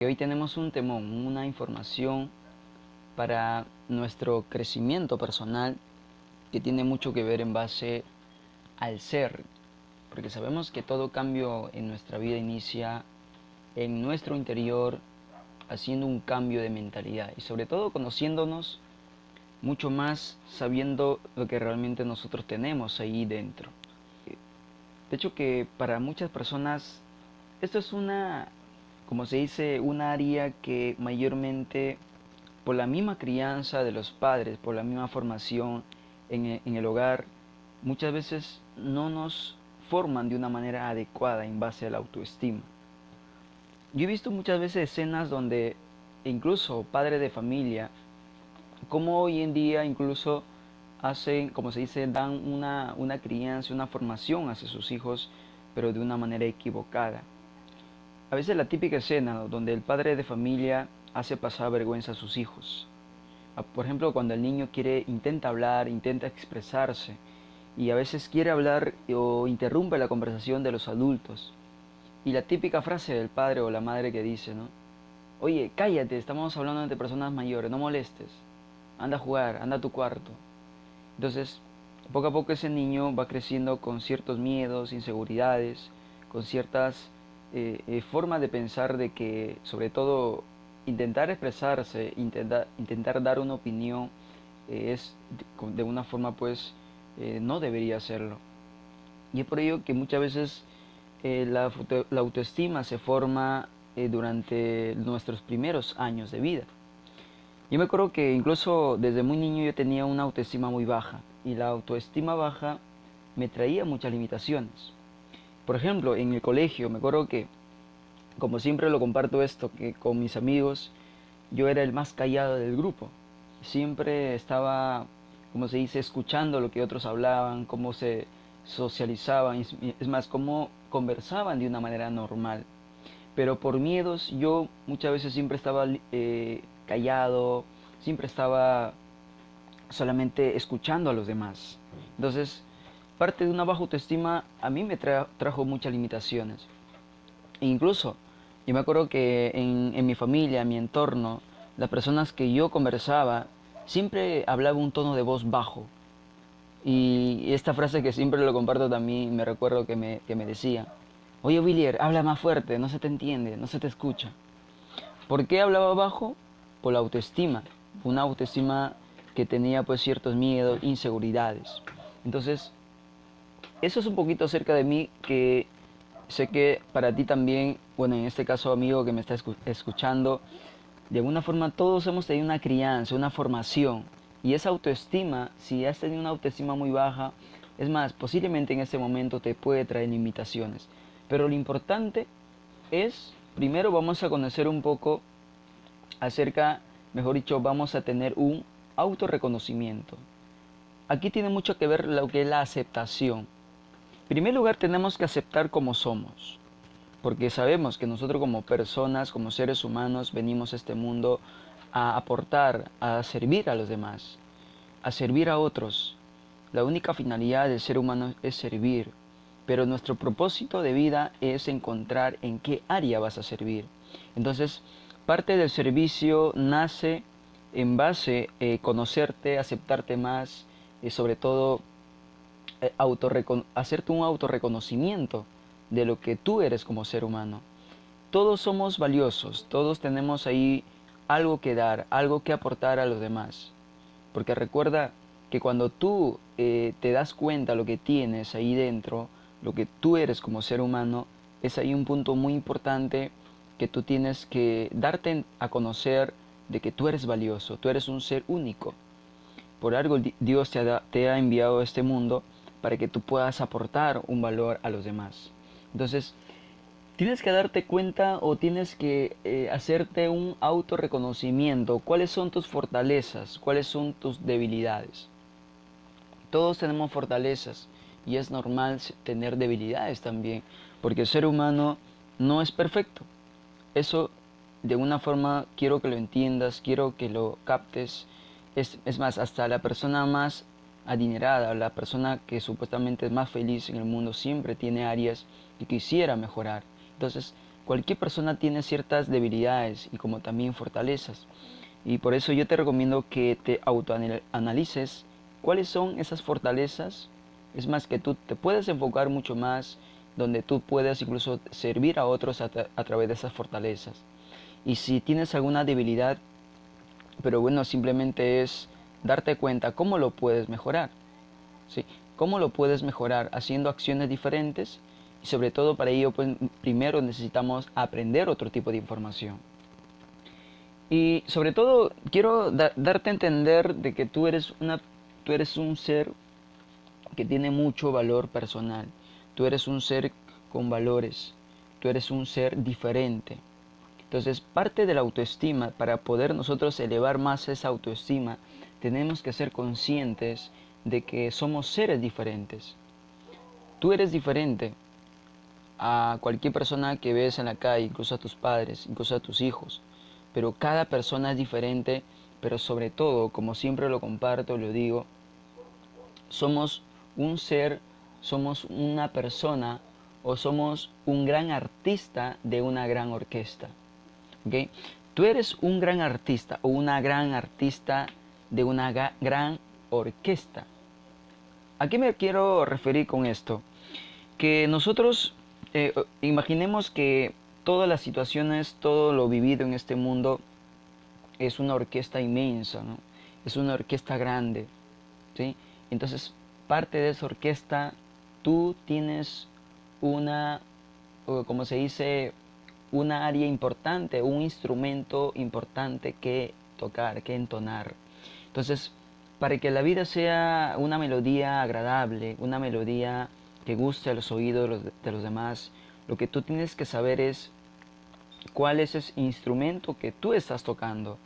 Y hoy tenemos un temón, una información para nuestro crecimiento personal que tiene mucho que ver en base al ser, porque sabemos que todo cambio en nuestra vida inicia en nuestro interior, haciendo un cambio de mentalidad y sobre todo conociéndonos mucho más, sabiendo lo que realmente nosotros tenemos ahí dentro. De hecho que para muchas personas esto es como se dice, un área que mayormente por la misma crianza de los padres, por la misma formación en el hogar, muchas veces no nos forman de una manera adecuada en base a la autoestima. Yo he visto muchas veces escenas donde incluso padres de familia, como hoy en día incluso hacen, como se dice, dan una crianza, una formación hacia sus hijos, pero de una manera equivocada. A veces la típica escena, ¿no?, donde el padre de familia hace pasar vergüenza a sus hijos. Por ejemplo, cuando el niño intenta hablar, intenta expresarse y a veces quiere hablar o interrumpe la conversación de los adultos. Y la típica frase del padre o la madre que dice, ¿no? Oye, cállate, estamos hablando de personas mayores, no molestes. Anda a jugar, anda a tu cuarto. Entonces, poco a poco ese niño va creciendo con ciertos miedos, inseguridades, con ciertas formas de pensar de que, sobre todo, intentar expresarse, intentar dar una opinión, es de una forma, pues, no debería hacerlo. Y es por ello que muchas veces la autoestima se forma durante nuestros primeros años de vida. Yo me acuerdo que incluso desde muy niño yo tenía una autoestima muy baja y la autoestima baja me traía muchas limitaciones. Por ejemplo, en el colegio me acuerdo que, como siempre lo comparto esto, que con mis amigos yo era el más callado del grupo. Siempre estaba, como se dice, escuchando lo que otros hablaban, cómo se socializaban, es más, cómo conversaban de una manera normal. Pero por miedos yo muchas veces siempre estaba callado, siempre estaba solamente escuchando a los demás. Entonces, parte de una baja autoestima a mí me trajo muchas limitaciones. E incluso, yo me acuerdo que en mi familia, en mi entorno, las personas que yo conversaba, siempre hablaba un tono de voz bajo. Y esta frase que siempre lo comparto también, me recuerdo que me decía, oye Willier, habla más fuerte, no se te entiende, no se te escucha. ¿Por qué hablaba bajo? Por la autoestima, una autoestima que tenía pues ciertos miedos, inseguridades. Entonces, eso es un poquito acerca de mí, que sé que para ti también, bueno, en este caso amigo que me está escuchando, de alguna forma todos hemos tenido una crianza, una formación, y esa autoestima, si has tenido una autoestima muy baja, es más, posiblemente en este momento te puede traer limitaciones. Pero lo importante es, primero vamos a conocer un poco acerca, mejor dicho, vamos a tener un autorreconocimiento. Aquí tiene mucho que ver lo que es la aceptación. En primer lugar, tenemos que aceptar como somos, porque sabemos que nosotros como personas, como seres humanos, venimos a este mundo a aportar, a servir a los demás, a servir a otros. La única finalidad del ser humano es servir, pero nuestro propósito de vida es encontrar en qué área vas a servir. Entonces, parte del servicio nace en base a conocerte, aceptarte más, y sobre todo hacerte un autorreconocimiento de lo que tú eres como ser humano. Todos somos valiosos, todos tenemos ahí algo que dar, algo que aportar a los demás. Porque recuerda que cuando tú te das cuenta lo que tienes ahí dentro, lo que tú eres como ser humano, es ahí un punto muy importante que tú tienes que darte a conocer de que tú eres valioso, tú eres un ser único. Por algo Dios te ha enviado a este mundo para que tú puedas aportar un valor a los demás. Entonces, tienes que darte cuenta o tienes que hacerte un autorreconocimiento. ¿Cuáles son tus fortalezas? ¿Cuáles son tus debilidades? Todos tenemos fortalezas y es normal tener debilidades también, porque el ser humano no es perfecto. Eso de una forma quiero que lo entiendas, quiero que lo captes. Es más, hasta la persona más adinerada, la persona que supuestamente es más feliz en el mundo, siempre tiene áreas que quisiera mejorar. Entonces, cualquier persona tiene ciertas debilidades y como también fortalezas. Y por eso yo te recomiendo que te autoanalices cuáles son esas fortalezas. Es más, que tú te puedes enfocar mucho más, donde tú puedes incluso servir a otros a través de esas fortalezas. Y si tienes alguna debilidad, pero bueno, simplemente es darte cuenta cómo lo puedes mejorar. ¿Sí? ¿Cómo lo puedes mejorar? Haciendo acciones diferentes, y sobre todo para ello, pues primero necesitamos aprender otro tipo de información. Y sobre todo quiero darte a entender de que tú eres un ser que tiene mucho valor personal. Tú eres un ser con valores. Tú eres un ser diferente. Entonces, parte de la autoestima, para poder nosotros elevar más esa autoestima, tenemos que ser conscientes de que somos seres diferentes. Tú eres diferente a cualquier persona que ves en la calle, incluso a tus padres, incluso a tus hijos. Pero cada persona es diferente, pero sobre todo, como siempre lo comparto, lo digo, somos un ser, somos una persona o somos un gran artista de una gran orquesta. ¿Okay? Tú eres un gran artista o una gran artista de una gran orquesta. ¿A qué me quiero referir con esto? Que nosotros imaginemos que todas las situaciones, todo lo vivido en este mundo es una orquesta inmensa, ¿no? Es una orquesta grande, ¿sí? Entonces, parte de esa orquesta, tú tienes una, como se dice, una área importante, un instrumento importante que tocar, que entonar. Entonces, para que la vida sea una melodía agradable, una melodía que guste a los oídos de los demás, lo que tú tienes que saber es cuál es ese instrumento que tú estás tocando.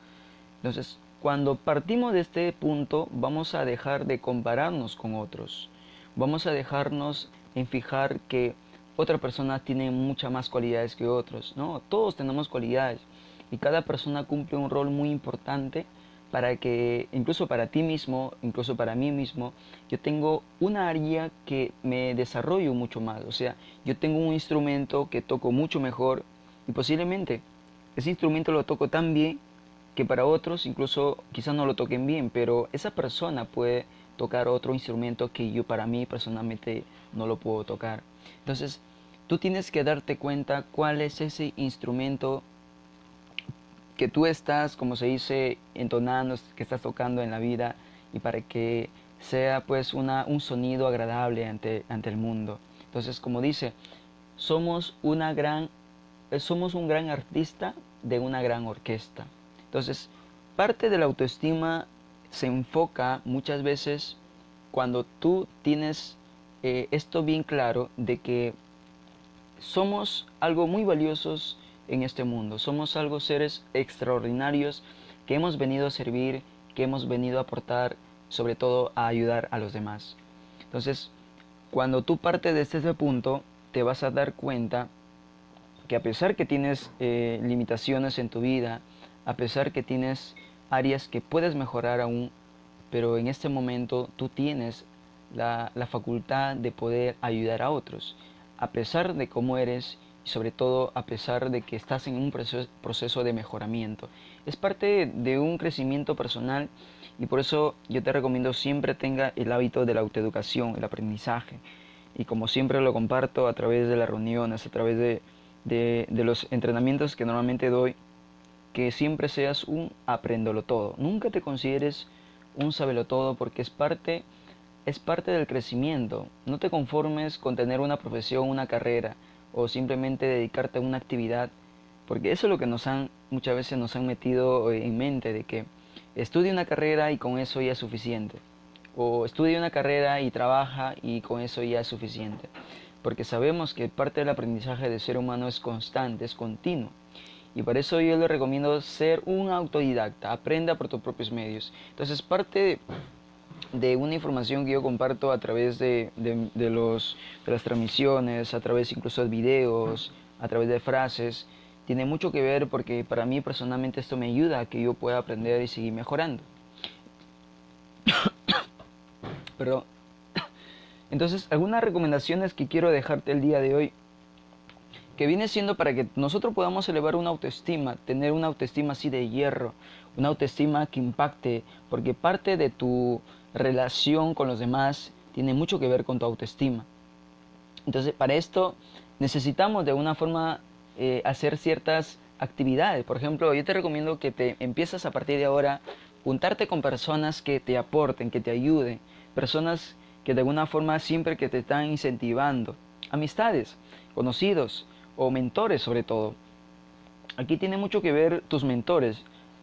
Entonces, cuando partimos de este punto, vamos a dejar de compararnos con otros. Vamos a dejarnos en fijar que otra persona tiene muchas más cualidades que otros. No, todos tenemos cualidades y cada persona cumple un rol muy importante para que, incluso para ti mismo, incluso para mí mismo, yo tengo una área que me desarrollo mucho más. O sea, yo tengo un instrumento que toco mucho mejor y posiblemente ese instrumento lo toco tan bien que para otros incluso quizás no lo toquen bien, pero esa persona puede tocar otro instrumento que yo para mí personalmente no lo puedo tocar. Entonces, tú tienes que darte cuenta cuál es ese instrumento que tú estás, como se dice, entonando, que estás tocando en la vida y para que sea pues un sonido agradable ante el mundo. Entonces, como dice, somos, somos un gran artista de una gran orquesta. Entonces, parte de la autoestima se enfoca muchas veces cuando tú tienes esto bien claro de que somos algo muy valiosos en este mundo, somos algo seres extraordinarios que hemos venido a servir, que hemos venido a aportar, sobre todo a ayudar a los demás. Entonces, cuando tú partes desde ese punto, te vas a dar cuenta que a pesar que tienes limitaciones en tu vida, a pesar que tienes áreas que puedes mejorar aún, pero en este momento tú tienes la facultad de poder ayudar a otros, a pesar de cómo eres y sobre todo a pesar de que estás en un proceso de mejoramiento. Es parte de un crecimiento personal y por eso yo te recomiendo siempre tenga el hábito de la autoeducación, el aprendizaje. Y como siempre lo comparto a través de las reuniones, a través de los entrenamientos que normalmente doy, que siempre seas un apréndelo todo. Nunca te consideres un sabelo todo porque es parte del crecimiento. No te conformes con tener una profesión, una carrera o simplemente dedicarte a una actividad, porque eso es lo que muchas veces nos han metido en mente, de que estudia una carrera y con eso ya es suficiente. O estudia una carrera y trabaja y con eso ya es suficiente. Porque sabemos que parte del aprendizaje del ser humano es constante, es continuo. Y por eso yo le recomiendo ser un autodidacta, aprenda por tus propios medios. Entonces parte de una información que yo comparto a través de las transmisiones, a través incluso de videos, a través de frases, tiene mucho que ver porque para mí personalmente esto me ayuda a que yo pueda aprender y seguir mejorando. Pero entonces, algunas recomendaciones que quiero dejarte el día de hoy que viene siendo para que nosotros podamos elevar una autoestima, tener una autoestima así de hierro, una autoestima que impacte, porque parte de tu relación con los demás tiene mucho que ver con tu autoestima. Entonces, para esto necesitamos de alguna forma hacer ciertas actividades. Por ejemplo, yo te recomiendo que te empieces a partir de ahora juntarte con personas que te aporten, que te ayuden, personas que de alguna forma siempre que te están incentivando, amistades, conocidos o mentores sobre todo. Aquí tiene mucho que ver tus mentores.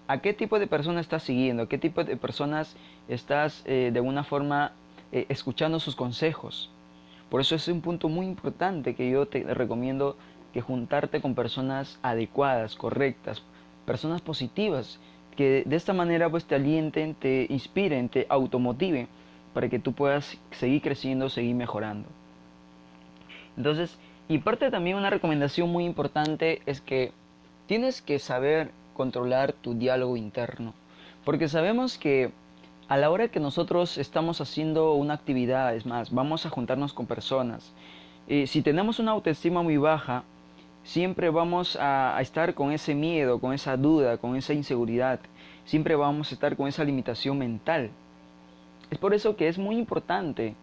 ¿A qué tipo de personas estás siguiendo? ¿A qué tipo de personas estás de alguna forma escuchando sus consejos? Por eso es un punto muy importante que yo te recomiendo, que juntarte con personas adecuadas, correctas, personas positivas, que de esta manera pues te alienten, te inspiren, te automotiven para que tú puedas seguir creciendo, seguir mejorando. Entonces, y parte también una recomendación muy importante es que tienes que saber controlar tu diálogo interno, porque sabemos que a la hora que nosotros estamos haciendo una actividad, es más, vamos a juntarnos con personas, si tenemos una autoestima muy baja, siempre vamos a estar con ese miedo, con esa duda, con esa inseguridad, siempre vamos a estar con esa limitación mental. Es por eso que es muy importante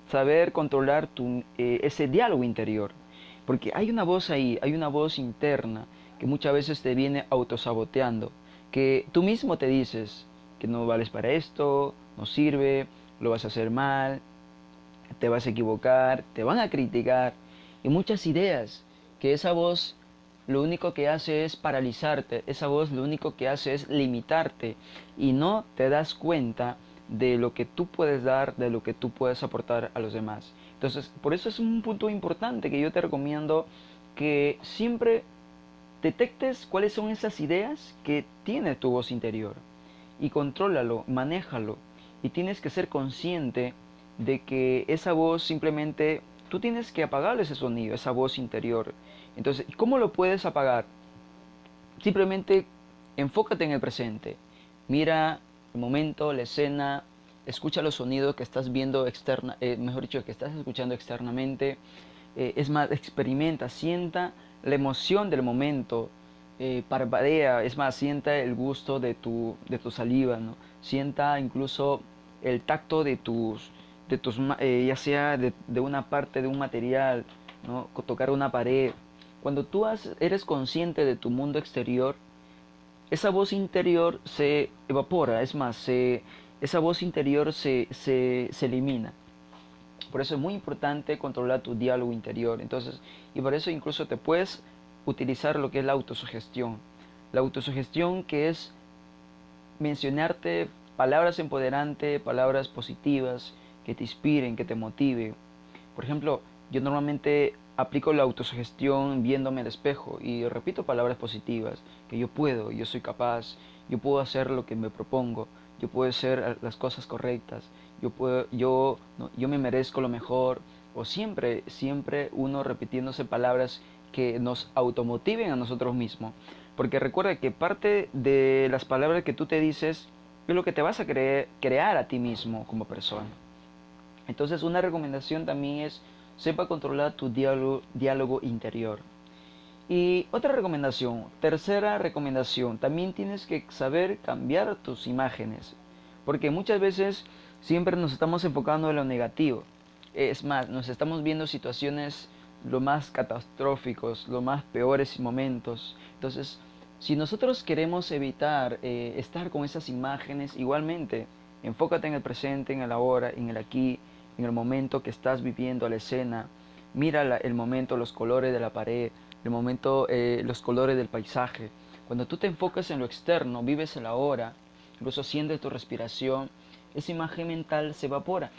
saber controlar ese diálogo interior, porque hay una voz ahí, hay una voz interna que muchas veces te viene autosaboteando, que tú mismo te dices que no vales para esto, no sirve, lo vas a hacer mal, te vas a equivocar, te van a criticar, y muchas ideas que esa voz lo único que hace es paralizarte, esa voz lo único que hace es limitarte y no te das cuenta de lo que tú puedes dar, de lo que tú puedes aportar a los demás. Entonces, por eso es un punto importante que yo te recomiendo que siempre detectes cuáles son esas ideas que tiene tu voz interior y contrólalo, manéjalo y tienes que ser consciente de que esa voz simplemente tú tienes que apagar ese sonido, esa voz interior. Entonces, ¿cómo lo puedes apagar? Simplemente enfócate en el presente. Mira el momento, la escena, escucha los sonidos que estás viendo externa, mejor dicho, que estás escuchando externamente. Es más, experimenta, sienta la emoción del momento, parpadea, es más, sienta el gusto de tu saliva, ¿no? Sienta incluso el tacto ya sea de una parte de un material, ¿no? Tocar una pared. Cuando tú eres consciente de tu mundo exterior, esa voz interior se evapora, es más, esa voz interior se elimina. Por eso es muy importante controlar tu diálogo interior. Entonces, y por eso incluso te puedes utilizar lo que es la autosugestión. La autosugestión que es mencionarte palabras empoderantes, palabras positivas, que te inspiren, que te motiven. Por ejemplo, yo normalmente aplico la autosugestión viéndome al espejo y repito palabras positivas, que yo puedo, yo soy capaz, yo puedo hacer lo que me propongo, yo puedo hacer las cosas correctas, yo me merezco lo mejor, o siempre uno repitiéndose palabras que nos automotiven a nosotros mismos. Porque recuerda que parte de las palabras que tú te dices es lo que te vas a crear a ti mismo como persona. Entonces una recomendación también es sepa controlar tu diálogo interior. Y otra recomendación, tercera recomendación, también tienes que saber cambiar tus imágenes. Porque muchas veces siempre nos estamos enfocando en lo negativo. Es más, nos estamos viendo situaciones lo más catastróficos, lo más peores momentos. Entonces, si nosotros queremos evitar estar con esas imágenes, igualmente, enfócate en el presente, en el ahora, en el aquí, en el momento que estás viviendo la escena. Mira el momento, los colores de la pared, el momento, los colores del paisaje. Cuando tú te enfocas en lo externo, vives el ahora, incluso sientes tu respiración, esa imagen mental se evapora,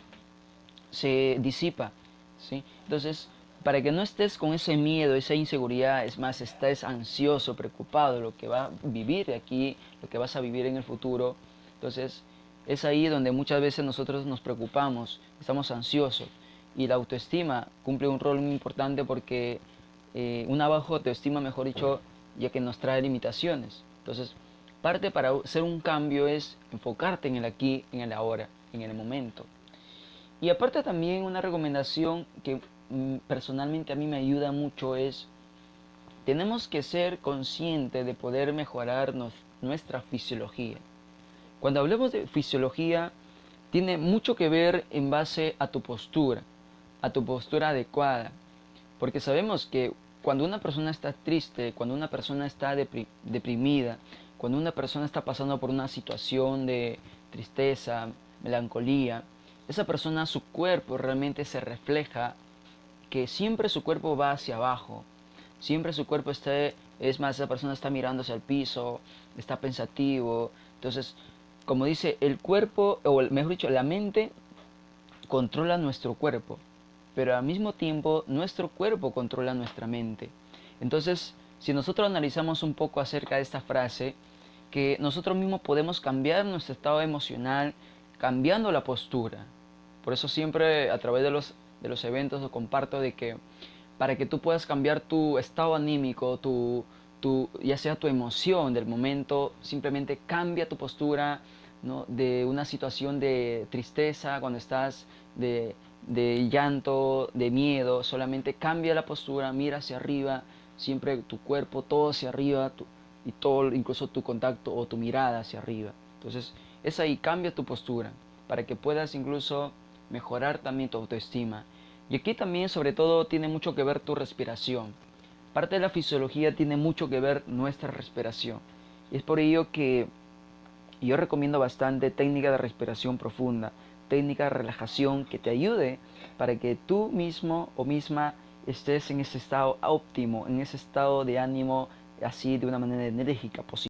se disipa, ¿sí? Entonces, para que no estés con ese miedo, esa inseguridad, es más, estés ansioso, preocupado de lo que va a vivir aquí, lo que vas a vivir en el futuro, entonces es ahí donde muchas veces nosotros nos preocupamos, estamos ansiosos y la autoestima cumple un rol muy importante porque una baja autoestima, mejor dicho, ya que nos trae limitaciones. Entonces, parte para hacer un cambio es enfocarte en el aquí, en el ahora, en el momento. Y aparte también una recomendación que personalmente a mí me ayuda mucho es tenemos que ser conscientes de poder mejorar nuestra fisiología. Cuando hablemos de fisiología, tiene mucho que ver en base a tu postura adecuada. Porque sabemos que cuando una persona está triste, cuando una persona está deprimida, cuando una persona está pasando por una situación de tristeza, melancolía, esa persona, su cuerpo realmente se refleja que siempre su cuerpo va hacia abajo, siempre su cuerpo está, es más, esa persona está mirando hacia el piso, está pensativo. Entonces, como dice, el cuerpo, o mejor dicho, la mente controla nuestro cuerpo, pero al mismo tiempo nuestro cuerpo controla nuestra mente. Entonces, si nosotros analizamos un poco acerca de esta frase, que nosotros mismos podemos cambiar nuestro estado emocional cambiando la postura. Por eso siempre a través de los eventos lo comparto de que para que tú puedas cambiar tu estado anímico, ya sea tu emoción del momento, simplemente cambia tu postura, ¿no? De una situación de tristeza, cuando estás de llanto, de miedo, solamente cambia la postura, mira hacia arriba, siempre tu cuerpo todo hacia arriba y todo, incluso tu contacto o tu mirada hacia arriba. Entonces es ahí, cambia tu postura para que puedas incluso mejorar también tu autoestima. Y aquí también sobre todo tiene mucho que ver tu respiración. Parte de la fisiología tiene mucho que ver nuestra respiración. Y es por ello que yo recomiendo bastante técnica de respiración profunda, técnica de relajación que te ayude para que tú mismo o misma estés en ese estado óptimo, en ese estado de ánimo así de una manera enérgica, positiva.